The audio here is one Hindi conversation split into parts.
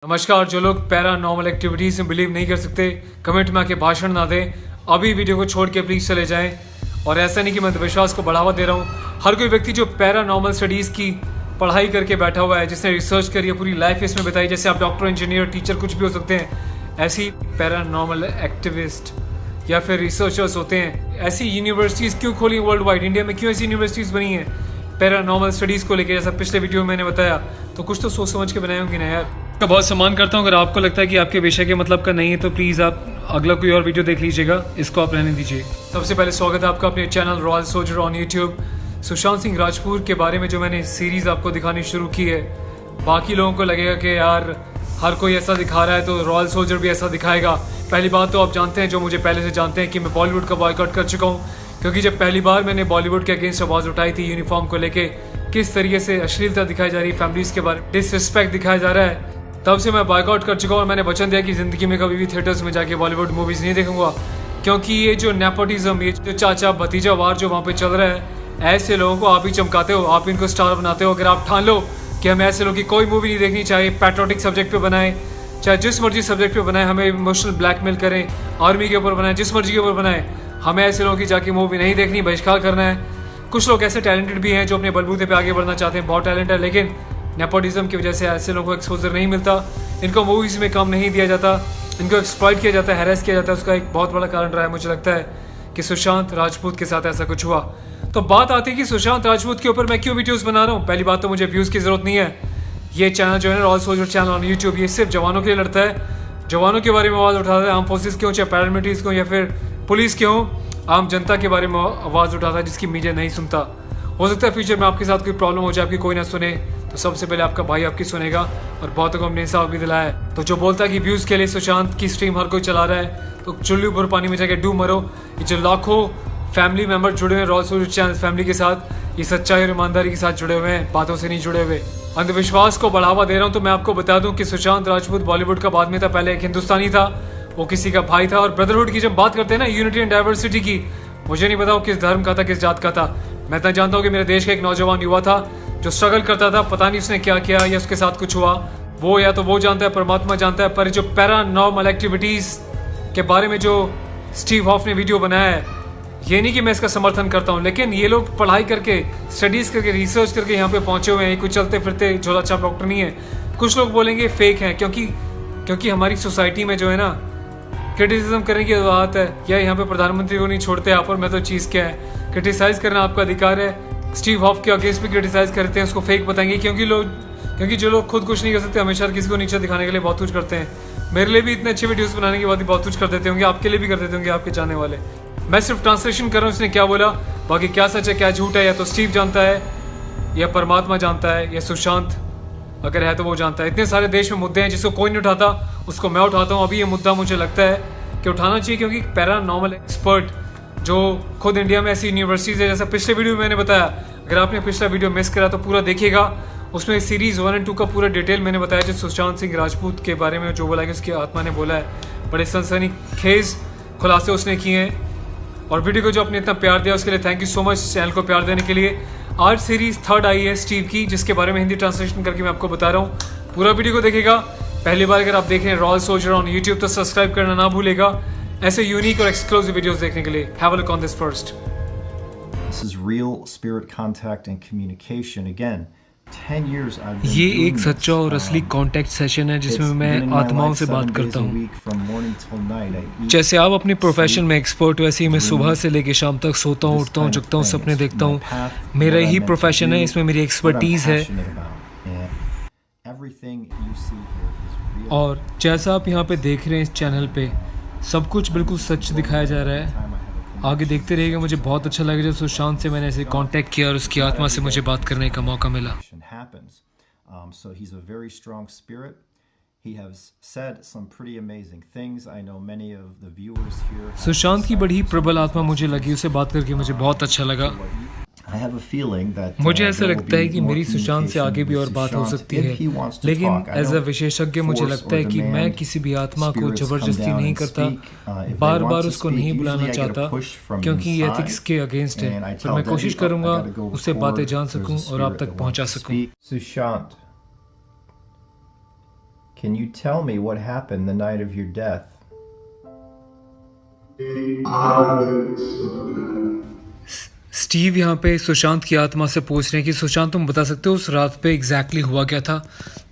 नमस्कार। जो लोग पैरानॉर्मल एक्टिविटीज़ में बिलीव नहीं कर सकते, कमेंट में आके भाषण ना दें, अभी वीडियो को छोड़ के प्लीज़ चले जाएं। और ऐसा नहीं कि मैं अंधविश्वास को बढ़ावा दे रहा हूँ। हर कोई व्यक्ति जो पैरानॉर्मल स्टडीज़ की पढ़ाई करके बैठा हुआ है, जिसने रिसर्च करी है, पूरी लाइफ इसमें बिताई, जैसे आप डॉक्टर, इंजीनियर, टीचर कुछ भी हो सकते हैं, ऐसी पैरानॉर्मल एक्टिविस्ट या फिर रिसर्चर्स होते हैं। ऐसी यूनिवर्सिटीज़ क्यों खोली वर्ल्ड वाइड? इंडिया में क्यों ऐसी यूनिवर्सिटीज़ बनी हैं पैरानॉर्मल स्टडीज़ को लेकर? जैसा पिछले वीडियो में मैंने बताया, तो कुछ तो सोच समझ के बनाए होंगे ना यार। का बहुत सम्मान करता हूँ। अगर आपको लगता है कि आपके विषय के मतलब का नहीं है तो प्लीज़ आप अगला कोई और वीडियो देख लीजिएगा, इसको आप रहने दीजिए। सबसे पहले स्वागत है आपका अपने channel royal soldier on YouTube. Sushant Singh Rajput के बारे में जो मैंने सीरीज़ आपको दिखानी शुरू की है, बाकी लोगों को लगेगा कि यार हर कोई ऐसा दिखा रहा है तो रॉयल सोल्जर भी ऐसा दिखाएगा। पहली बात तो आप जानते हैं, जो मुझे पहले से जानते हैं, कि मैं बॉलीवुड का बॉयकॉट कर चुका हूँ, क्योंकि जब पहली बार मैंने बॉलीवुड के अगेंस्ट आवाज़ उठाई थी यूनिफॉर्म को लेके, किस तरीके से अश्लीलता दिखाई जा रही है, फैमिलीज़ के बारे में डिसरिस्पेक्ट दिखाया जा रहा है, तब से मैं बॉयकॉट कर चुका हूँ। और मैंने वचन दिया कि ज़िंदगी में कभी भी थिएटर्स में जाके बॉलीवुड मूवीज़ नहीं देखूंगा, क्योंकि ये जो नेपोटिज्म, ये जो चाचा भतीजा वार जो वहाँ पे चल रहा है, ऐसे लोगों को आप ही चमकाते हो, आप इनको स्टार बनाते हो। अगर आप ठान लो कि हमें ऐसे लोगों की कोई मूवी नहीं देखनी, चाहे पैट्रियोटिक सब्जेक्ट पे बनाए, चाहे जिस मर्जी सब्जेक्ट पे बनाए, हमें इमोशनल ब्लैकमेल करें, आर्मी के ऊपर बनाए, जिस मर्जी के ऊपर बनाए, हमें ऐसे लोगों की जाके मूवी नहीं देखनी, बहिष्कार करना है। कुछ लोग ऐसे टैलेंटेड भी हैं जो अपने बलबूते पे आगे बढ़ना चाहते हैं, बहुत टैलेंट है, लेकिन नेपोटिज्म की वजह से ऐसे लोगों को एक्सपोजर नहीं मिलता, इनको मूवीज़ में काम नहीं दिया जाता, इनको एक्सप्लॉइट किया जाता है, हैरेस किया जाता है। उसका एक बहुत बड़ा कारण रहा है, मुझे लगता है, कि सुशांत राजपूत के साथ ऐसा कुछ हुआ। तो बात आती है कि सुशांत राजपूत के ऊपर मैं क्यों वीडियोज़ बना रहा हूँ। पहली बात तो मुझे व्यूज़ की ज़रूरत नहीं है। ये चैनल जो है ना, royal soldier channel on YouTube, ये सिर्फ जवानों के लिए लड़ता है, जवानों के बारे में आवाज़ उठाता है, आर्म फोर्सेस के हो, चाहे पैरामिलिट्रीज के हो, या फिर पुलिस के हो, आम जनता के बारे में आवाज़ उठाता है, जिसकी मीडिया नहीं सुनता। हो सकता है फ्यूचर में आपके साथ कोई प्रॉब्लम हो जाए, आपकी कोई ना सुने, तो सबसे पहले आपका भाई आपकी सुनेगा, और बहुतों को हमने इंसाफ भी दिलाया है। तो जो बोलता है कि व्यूज़ के लिए सुशांत की स्ट्रीम हर कोई चला रहा है, तो चुल्ली ऊपर पानी में जाके डूब मरो। ये जो लाखों फैमिली मेम्बर जुड़े हुए हैं रॉयल सोल्जर चैनल फैमिली के साथ, ये सच्चाई और ईमानदारी के साथ जुड़े हुए हैं, बातों से नहीं जुड़े हुए। अंधविश्वास को बढ़ावा दे रहा हूँ तो मैं आपको बता दूं कि सुशांत राजपूत बॉलीवुड का बाद में था, पहले एक हिंदुस्तानी था, वो किसी का भाई था। और ब्रदरहुड की जब बात करते हैं ना, यूनिटी एंड डाइवर्सिटी की, मुझे नहीं पता वो किस धर्म का था, किस जात का था। मैं इतना जानता हूँ कि मेरे देश का एक नौजवान युवा था जो स्ट्रगल करता था, पता नहीं उसने क्या किया या उसके साथ कुछ हुआ, वो या तो वो जानता है, परमात्मा जानता है। पर जो पैरानॉर्मल एक्टिविटीज़ के बारे में जो स्टीव हॉफ ने वीडियो बनाया है, ये नहीं कि मैं इसका समर्थन करता हूँ, लेकिन ये लोग पढ़ाई करके, स्टडीज़ करके, रिसर्च करके यहाँ पे पहुँचे हुए हैं। कुछ चलते फिरते झोला छाप डॉक्टर नहीं है। कुछ लोग बोलेंगे फेक है, क्योंकि हमारी सोसाइटी में जो है ना, क्रिटिसिज्म करने की बात है, या यहाँ पे प्रधानमंत्री को नहीं छोड़ते आप, और मैं तो चीज़ क्या है, क्रिटिसाइज करना आपका अधिकार है। स्टीव हॉफ के अगेंस्ट भी क्रिटिसाइज करते हैं, उसको फेक बताएंगे, क्योंकि जो लोग खुद कुछ नहीं कर सकते, हमेशा किसी को नीचे दिखाने के लिए बहुत कुछ करते हैं। मेरे लिए भी इतने अच्छे वीडियोस बनाने के बाद ही बहुत कुछ कर देते होंगे, आपके लिए भी कर देते होंगे, आपके जाने वाले। मैं सिर्फ ट्रांसलेशन कर रहा हूँ उसने क्या बोला, बाकी क्या सच है क्या झूठ है, या तो स्टीव जानता है, या परमात्मा जानता है, या सुशांत अगर है तो वो जानता है। इतने सारे देश में मुद्दे हैं जिसको कोई नहीं उठाता, उसको मैं उठाता हूँ। अभी ये मुद्दा मुझे लगता है कि उठाना चाहिए, क्योंकि पैरानॉर्मल एक्सपर्ट जो खुद इंडिया में ऐसी यूनिवर्सिटीज़ है, जैसा पिछले वीडियो में मैंने बताया, अगर आपने पिछला वीडियो मिस करा तो पूरा देखिएगा, उसमें सीरीज़ 1 और 2 का पूरा डिटेल मैंने बताया, जो सुशांत सिंह राजपूत के बारे में जो बोला कि उसकी आत्मा ने बोला है, बड़े सनसनीखेज खुलासे उसने किए हैं। और वीडियो को जो आपने इतना प्यार दिया उसके लिए thank you so much, channel को प्यार देने के लिए। आज सीरीज़ 3rd आई है स्टीव की, जिसके बारे में हिंदी ट्रांसलेशन करके मैं आपको बता रहा हूँ। पूरा वीडियो को देखिएगा। पहली बार अगर आप देख रहे हैं रॉयल सोल्जर ऑन यूट्यूब, तो सब्सक्राइब करना ना भूलेगा ऐसे यूनिक और एक्सक्लूसिव वीडियोस देखने के लिए। Have a look on this first. This is real spirit contact and communication. Again, 10 years I've been ये doing एक सच्चा और असली कांटेक्ट सेशन है जिसमें मैं आत्माओं से बात करता हूँ। जैसे आप अपने प्रोफेशन में एक्सपर्ट हो, वैसे ही मैं सुबह से लेकर शाम तक सोता हूँ, उठता हूँ, जगता हूँ, सपने देखता हूँ। मेरा यही प्रोफेशन है, इसमें मेरी एक्सपर्टीज़ है। और जैसा आप यहाँ पे देख रहे हैं इस चैनल पे, सब कुछ बिल्कुल सच दिखाया जा रहा है। आगे देखते रहिएगा। मुझे बहुत अच्छा लगा जब सुशांत से मैंने ऐसे कांटेक्ट किया और उसकी आत्मा से मुझे बात करने का मौका मिला। सुशांत की बड़ी प्रबल आत्मा मुझे लगी, उससे बात करके मुझे बहुत अच्छा लगा। मुझे ऐसा लगता है कि मेरी सुशांत से आगे भी और बात हो सकती है, लेकिन एज अ विशेषज्ञ मुझे लगता है कि मैं किसी भी आत्मा को जबरदस्ती नहीं करता, बार बार उसको नहीं बुलाना चाहता, क्योंकि ये एथिक्स के अगेंस्ट है। पर मैं कोशिश करूंगा उससे बातें जान सकूं और आप तक पहुंचा सकूं। Sushant, Can you tell me what happened the night of your death? Steve यहाँ पे सुशांत की आत्मा से पूछ रहे हैं कि सुशांत तुम बता सकते हो उस रात पे एग्जैक्टली हुआ क्या था।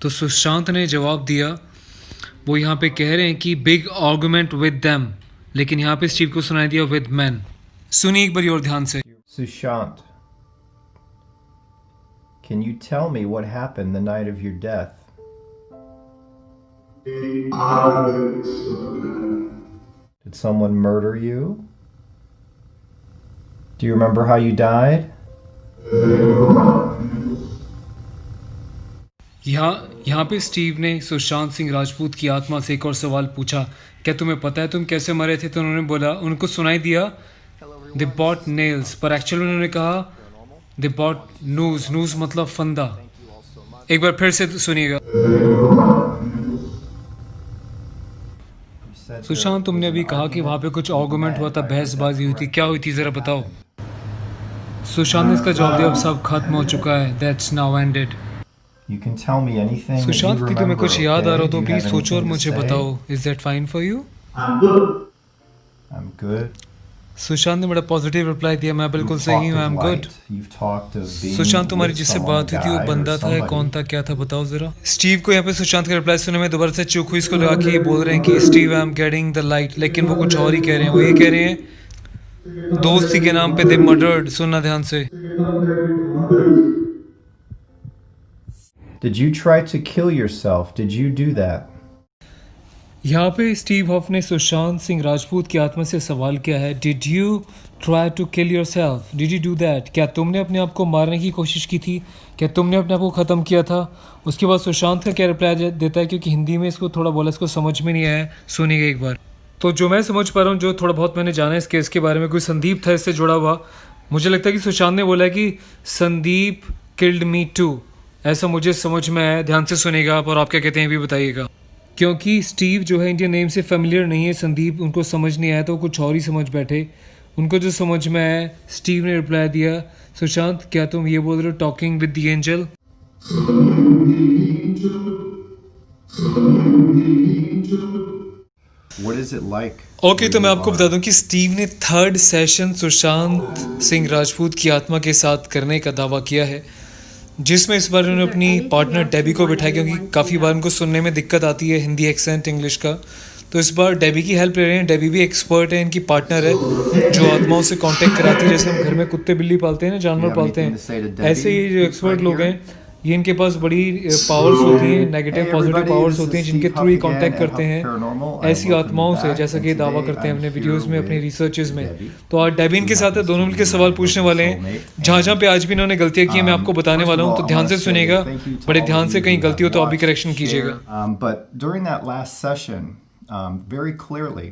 तो सुशांत ने जवाब दिया, वो यहाँ पे कह रहे हैं कि बिग आर्गुमेंट विद देम, लेकिन यहाँ पे स्टीव को सुनाई दिया विद मैन। सुनिए एक बार और ध्यान से। Sushant, can you tell me what happened the night of your death? Did someone murder you? Do you remember how you died? यहाँ पे स्टीव ने सुशांत सिंह राजपूत की आत्मा से एक और सवाल पूछा, क्या तुम्हें पता है तुम कैसे मरे थे? तो उन्होंने बोला, उनको सुनाई दिया दे बॉट नेल्स, पर एक्चुअली उन्होंने कहा दे बॉट नूज। नूज मतलब फंदा। एक बार फिर से सुनिएगा। सुशांत, तुमने अभी कहा कि वहां पे कुछ आर्गुमेंट हुआ था, बहसबाजी हुई थी, क्या हुई थी जरा बताओ। सुशांत ने इसका जवाब दिया, अब सब खत्म हो चुका है, that's now ended. You can tell me anything that you Sushant, की तुम्हें remember, कुछ याद आ रहा हो okay? तो Do you प्लीज have सोचो और anything to मुझे say? बताओ। Is that fine for you? I'm good. Sushant ने बड़ा पॉजिटिव रिप्लाई दिया, मैं बिल्कुल You've सही talked हूँ, of I am good. light. You've talked of being Sushant, तुम्हारी with जिससे someone, बात हुई थी वो guy or बंदा था या somebody. कौन था, क्या था बताओ जरा। स्टीव को यहाँ पे सुशांत का रिप्लाई सुनने में दोबारा से चूक हुई। इसको लगा कि ये बोल रहे हैं कि Steve I am getting the light, लेकिन वो कुछ और ही कह रहे हैं। वो ये कह रहे हैं दोस्ती के नाम पे दे मर्डर्ड। सुनना ध्यान से। Did you try to kill yourself? Did you do that? यहाँ पे स्टीव हॉफ ने सुशांत सिंह राजपूत की आत्मा से सवाल किया है, did you try to kill yourself, did you do that? क्या तुमने अपने आप को मारने की कोशिश की थी? क्या तुमने अपने आप को ख़त्म किया था? उसके बाद सुशांत का क्या रिप्लाई देता है, क्योंकि हिंदी में इसको थोड़ा बोला, इसको समझ में नहीं आया। सुनिएगा एक बार। तो जो मैं समझ पा रहा हूँ, जो थोड़ा बहुत मैंने जाना इस केस के बारे में, कोई संदीप था इससे जुड़ा हुआ। मुझे लगता है कि सुशांत ने बोला कि संदीप किल्ड मी टू, ऐसा मुझे समझ में आया। ध्यान से सुनेगा आप, और आप क्या कहते हैं भी बताइएगा। क्योंकि स्टीव जो है इंडियन नेम से फेमिलियर नहीं है, संदीप उनको समझ नहीं आया तो वो कुछ और ही समझ बैठे। उनको जो समझ में आया, स्टीव ने रिप्लाई दिया, सुशांत क्या तुम ये बोल रहे हो talking with the angel? What is it like? Okay, तो मैं आपको बता दूं कि स्टीव ने थर्ड सेशन सुशांत सिंह राजपूत की आत्मा के साथ करने का दावा किया है, जिसमें इस बार उन्होंने अपनी पार्टनर डेबी को बिठाया, क्योंकि काफ़ी बार उनको सुनने में दिक्कत आती है हिंदी एक्सेंट इंग्लिश का। तो इस बार डेबी की हेल्प ले रहे हैं। डेबी भी एक्सपर्ट है, इनकी पार्टनर है जो आत्माओं से कांटेक्ट कराती है। जैसे हम घर में कुत्ते बिल्ली पालते हैं ना, जानवर पालते हैं, ऐसे ही जो एक्सपर्ट लोग हैं, ये इनके पास बड़ी पावर्स होती हैं, नेगेटिव पॉजिटिव पावर्स होती हैं, जिनके थ्रू ही कांटेक्ट करते हैं ऐसी आत्माओं से, जैसा कि दावा करते हैं अपने वीडियोस में, अपनी रिसर्चेस में। तो आज डेबी इनके साथ है, दोनों मिलकर सवाल पूछने वाले हैं। जहाँ जहाँ पे आज भी इन्होंने गलतियाँ की हैं मैं आपको बताने वाला हूँ, तो ध्यान से सुनेगा, बड़े ध्यान से। कहीं गलती हो तो आप भी करेक्शन कीजिएगा। But during that last session, very clearly,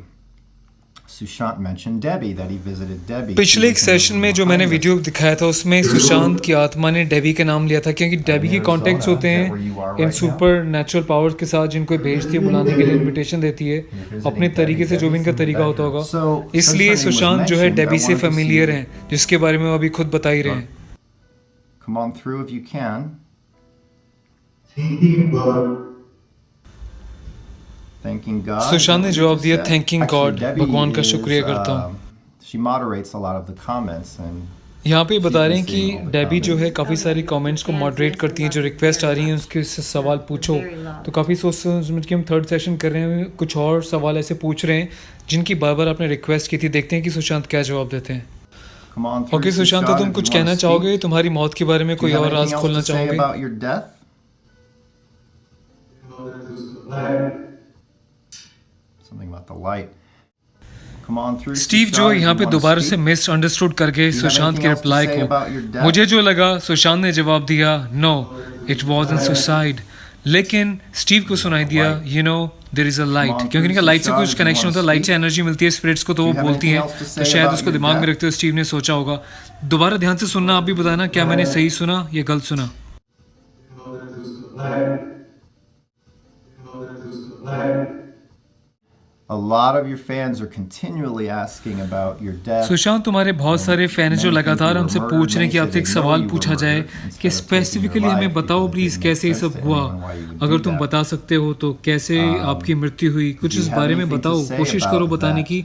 Sushant mentioned Debbie, that he visited Debbie. पिछले एक सेशन में जो मैंने वीडियो दिखाया था उसमें सुशांत की आत्मा ने डेबी का नाम लिया था, क्योंकि डेबी के कॉन्टेक्ट्स होते हैं इन सुपर नेचुरल पावर्स के साथ, जिनको भेजती है, बुलाने के लिए इन्विटेशन देती है अपने तरीके से, जो भी इनका तरीका होता होगा। इसलिए सुशांत जो है डेबी से फेमिलियर हैं, जिसके बारे में वो अभी खुद बता ही रहे हैं। Come on through if you can. Thanking God. Sushant ने जवाब दिया, थैंकिंग Actually, गॉड, Debbie भगवान का is, शुक्रिया करता हूँ। She moderates a lot of the comments and यहाँ पे बता रहे हैं कि डेबी जो है काफ़ी सारी कमेंट्स को मॉडरेट करती हैं, जो रिक्वेस्ट आ रही हैं उसके से सवाल पूछो। तो काफ़ी सोच समझ के हम थर्ड सेशन कर रहे हैं, कुछ और सवाल ऐसे पूछ रहे हैं जिनकी बार बार आपने रिक्वेस्ट की थी। देखते हैं कि सुशांत क्या जवाब देते हैं। come on through. Okay Sushant, तो तुम कुछ कहना चाहोगे? तुम्हारी मौत के बारे में Do you कोई have और राज anything else खोलना to say चाहोगे? about your death? Something about the light. Come on through. Steve जो Sushant, यहाँ you पे wanna दोबारा speak? से मिसअंडरस्टूड करके Do you have सुशांत के anything else to reply say about your को, death? मुझे जो लगा सुशांत ने जवाब दिया नो इट वाज़न्ट सुसाइड, लेकिन स्टीव को सुनाई दिया you know there is a light, क्योंकि इनका लाइट से कुछ कनेक्शन होता है, लाइट से एनर्जी मिलती है स्पिरिट्स को, तो वो बोलती हैं। तो शायद उसको दिमाग में रखते हुए स्टीव ने सोचा होगा। दोबारा ध्यान से सुनना, आप भी बताना क्या मैंने सही सुना या गलत सुना। A lot of your fans are continually asking about your death. Sushant, तुम्हारे बहुत सारे फैन हैं जो लगातार हमसे पूछ रहे हैं कि आपसे एक सवाल पूछा जाए कि स्पेसिफिकली हमें बताओ प्लीज कैसे ये सब हुआ। अगर तुम बता सकते हो तो कैसे आपकी मृत्यु हुई, कुछ इस बारे में बताओ, कोशिश करो बताने की।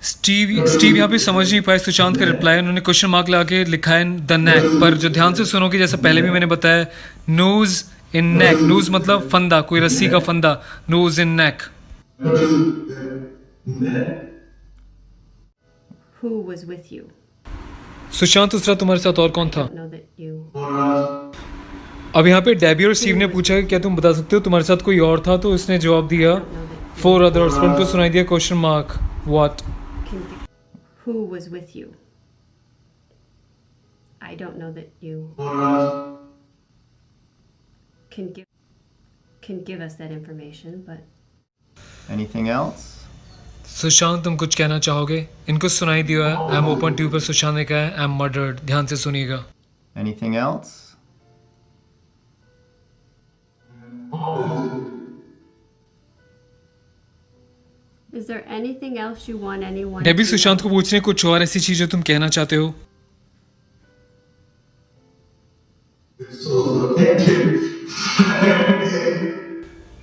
स्टीव यहाँ पे समझ नहीं पाए सुशांत का रिप्लाई। उन्होंने क्वेश्चन मार्क लगा के लिखा है द नेक, पर जो ध्यान से सुनोगे, जैसा पहले भी मैंने बताया, नोज इन नेक। नोज मतलब फंदा, कोई रस्सी का फंदा, noose in neck. Who was with you? Sushant, उस रात तुम्हारे साथ और कौन था? Know that you. अब यहाँ पे डेबी और स्टीव ने पूछा कि क्या तुम बता सकते हो तुम्हारे साथ कोई और था, तो उसने जवाब दिया फोर अदर्स, पर उनको सुनाई दिया question mark what. Who was with you? I don't know that you can give us that information, but. Anything else? Sushant, तुम कुछ कहना चाहोगे? इनको सुनाई दिया है आई एम ओपन टू, पर सुशांत ने कहा है आई एम मर्डर्ड। ध्यान से सुनिएगा। Anything else? Is there anything else you want anyone? Debbie to Sushant know? को पूछ रहे हैं कुछ और ऐसी चीज जो तुम कहना चाहते हो।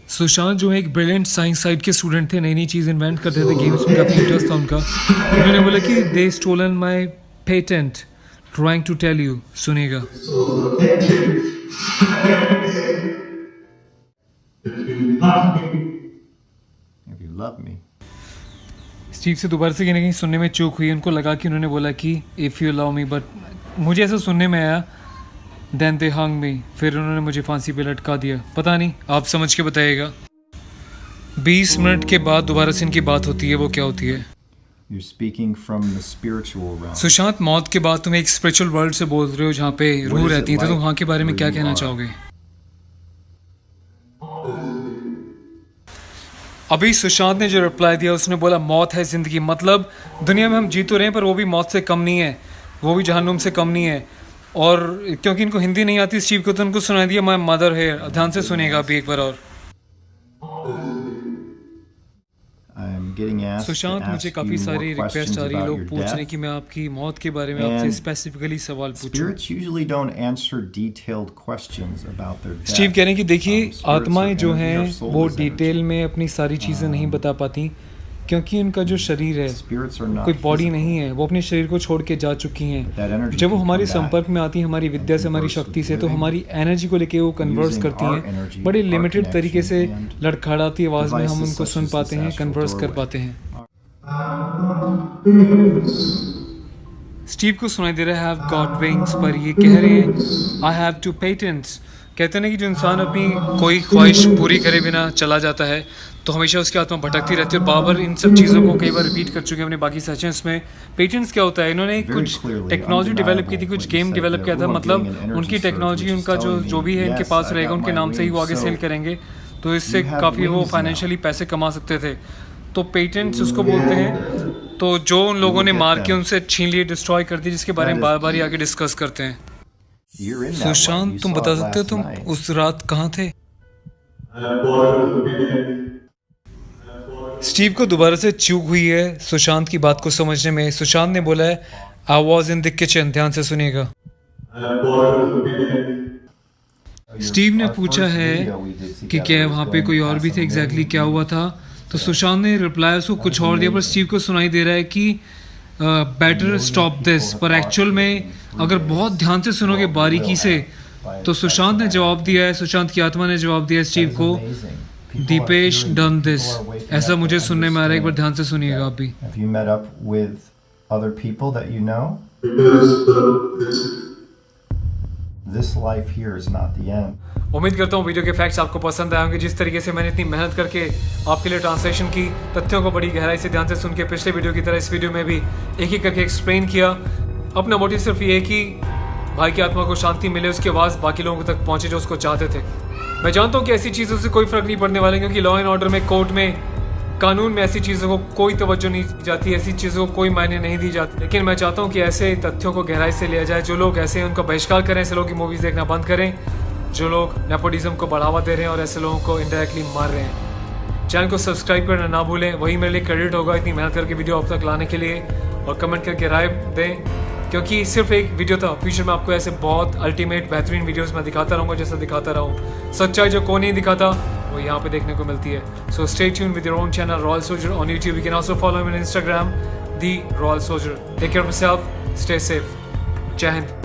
सुशांत जो है एक ब्रिलियंट साइंस साइड के स्टूडेंट थे, नई नई चीज इन्वेंट करते थे, गेम्स में काफी इंटरेस्ट था उनका। उन्होंने बोला कि they stolen my patent, trying to tell you. सुनेगा। If you love me. Steve से दोबारा से कहीं ना कहीं सुनने में चूक हुई। उनको लगा कि उन्होंने बोला कि if you love me, but मुझे ऐसा सुनने में आया देन दे हंग मी, फिर उन्होंने मुझे फांसी पे लटका दिया। पता नहीं, आप समझ के बताइएगा। 20 मिनट के बाद दोबारा से इनकी बात होती है। वो क्या होती है? You're speaking from the spiritual realm. Sushant, मौत के बाद तुम एक स्पिरिचुअल वर्ल्ड से बोल रहे हो जहाँ पे रूह रहती है, तो तुम वहाँ के बारे में क्या कहना चाहोगे? अभी सुशांत ने जो रिप्लाई दिया उसने बोला मौत है जिंदगी, मतलब दुनिया में हम जी तो रहे हैं पर वो भी मौत से कम नहीं है, वो भी जहन्नुम से कम नहीं है। और क्योंकि इनको हिंदी नहीं आती स्टीव को, तो उनको सुना दिया माय मदर है। ध्यान से सुनेगा अभी एक बार और। सुशांत, मुझे काफी सारी रिक्वेस्ट आ रही है, लोग पूछ रहे हैं कि मैं आपकी मौत के बारे में आपसे स्पेसिफिकली सवाल पूछूं। स्टीव कह रहे हैं कि देखिए, आत्माएं जो हैं वो डिटेल में अपनी सारी चीज़ें नहीं बता पाती, क्योंकि उनका जो शरीर है कोई बॉडी नहीं है, वो अपने शरीर को छोड़ के जा चुकी हैं। जब वो हमारे संपर्क में आती हैं हमारी विद्या से, हमारी शक्ति से, तो हमारी एनर्जी को लेके वो कन्वर्स करती हैं। बड़े लिमिटेड तरीके से लड़खड़ाती आवाज़ में हम उनको सुन पाते हैं, कन्वर्स कर पाते हैं। स्टीव को सुनाई दे रहा है हैव गॉट विंग्स, पर ये कह रहे हैं आई हैव टू पेटेंट्स। कहते हैं कि जो इंसान अपनी कोई ख्वाहिश पूरी करे बिना चला जाता है तो हमेशा उसकी आत्मा भटकती रहती है। और बाबर इन सब चीज़ों को कई बार रिपीट कर चुके हैं अपने बाकी सेशंस में। पेटेंट्स क्या होता है? इन्होंने कुछ टेक्नोलॉजी डेवलप की थी, कुछ गेम डेवलप किया था, मतलब उनकी टेक्नोलॉजी, उनका जो भी है इनके पास रहेगा, उनके नाम से ही वो आगे सेल करेंगे, तो इससे काफ़ी वो फाइनेंशियली पैसे कमा सकते थे। तो पेटेंट्स उसको बोलते हैं। तो जो उन लोगों ने मार के उनसे छीन लिए, डिस्ट्रॉय कर दी, जिसके बारे में बार बार ही आगे डिस्कस करते हैं। सुशांत, तुम बता सकते हो तुम उस रात कहाँ थे? स्टीव को दोबारा से चूक हुई है सुशांत की बात को समझने में। सुशांत ने बोला है I was in the kitchen. ध्यान से सुनिएगा। स्टीव ने पूछा है कि क्या वहाँ पे कोई और भी थे, एग्जैक्टली क्या हुआ था? तो सुशांत ने रिप्लाई उसको कुछ और दिया, पर स्टीव को सुनाई दे रहा है कि बेटर स्टॉप दिस। पर एक्चुअल में अगर बहुत ध्यान से सुनोगे बारीकी से, तो सुशांत ने जवाब दिया है, सुशांत की आत्मा ने जवाब दिया स्टीव को, दीपेश डन दिस। ऐसा मुझे सुनने में आ रहा है, एक बार ध्यान से सुनिएगा आप भी। उम्मीद करता हूँ वीडियो के फैक्ट्स आपको पसंद आए होंगे। जिस तरीके से मैंने इतनी मेहनत करके आपके लिए ट्रांसलेशन की, तथ्यों को बड़ी गहराई से ध्यान से सुन के, पिछले वीडियो की तरह इस वीडियो में भी एक एक करके एक्सप्लेन किया। अपना मोटिव सिर्फ ये है कि भाई की आत्मा को शांति मिले, उसकी आवाज़ बाकी लोगों तक पहुँचे जो उसको चाहते थे। मैं जानता हूँ कि ऐसी चीज़ों से कोई फ़र्क नहीं पड़ने वाला, क्योंकि लॉ एंड ऑर्डर में, कोर्ट में, कानून में ऐसी चीज़ों को कोई तवज्जो नहीं दी जाती, ऐसी चीज़ों को कोई मायने नहीं दी जाती। लेकिन मैं चाहता हूँ कि ऐसे तथ्यों को गहराई से लिया जाए। जो लोग ऐसे हैं उनका बहिष्कार करें, ऐसे लोगों की मूवीज़ देखना बंद करें। जो लोग नेपोटिज्म को बढ़ावा दे रहे हैं और ऐसे लोगों को इनडायरेक्टली मार रहे हैं। चैनल को सब्सक्राइब करना ना भूलें, वही मेरे लिए क्रेडिट होगा इतनी मेहनत करके वीडियो आप तक लाने के लिए। और कमेंट करके राय दें, क्योंकि सिर्फ एक वीडियो था, फ्यूचर में आपको ऐसे बहुत अल्टीमेट बेहतरीन वीडियोस मैं दिखाता रहूँगा, जैसा दिखाता रहूँ। सच्चाई जो कोई नहीं दिखाता वो यहाँ पे देखने को मिलती है। So stay tune with your own channel royal soldier on YouTube. You can also follow me on Instagram the royal soldier. Take care of yourself, stay safe. जय हिंद।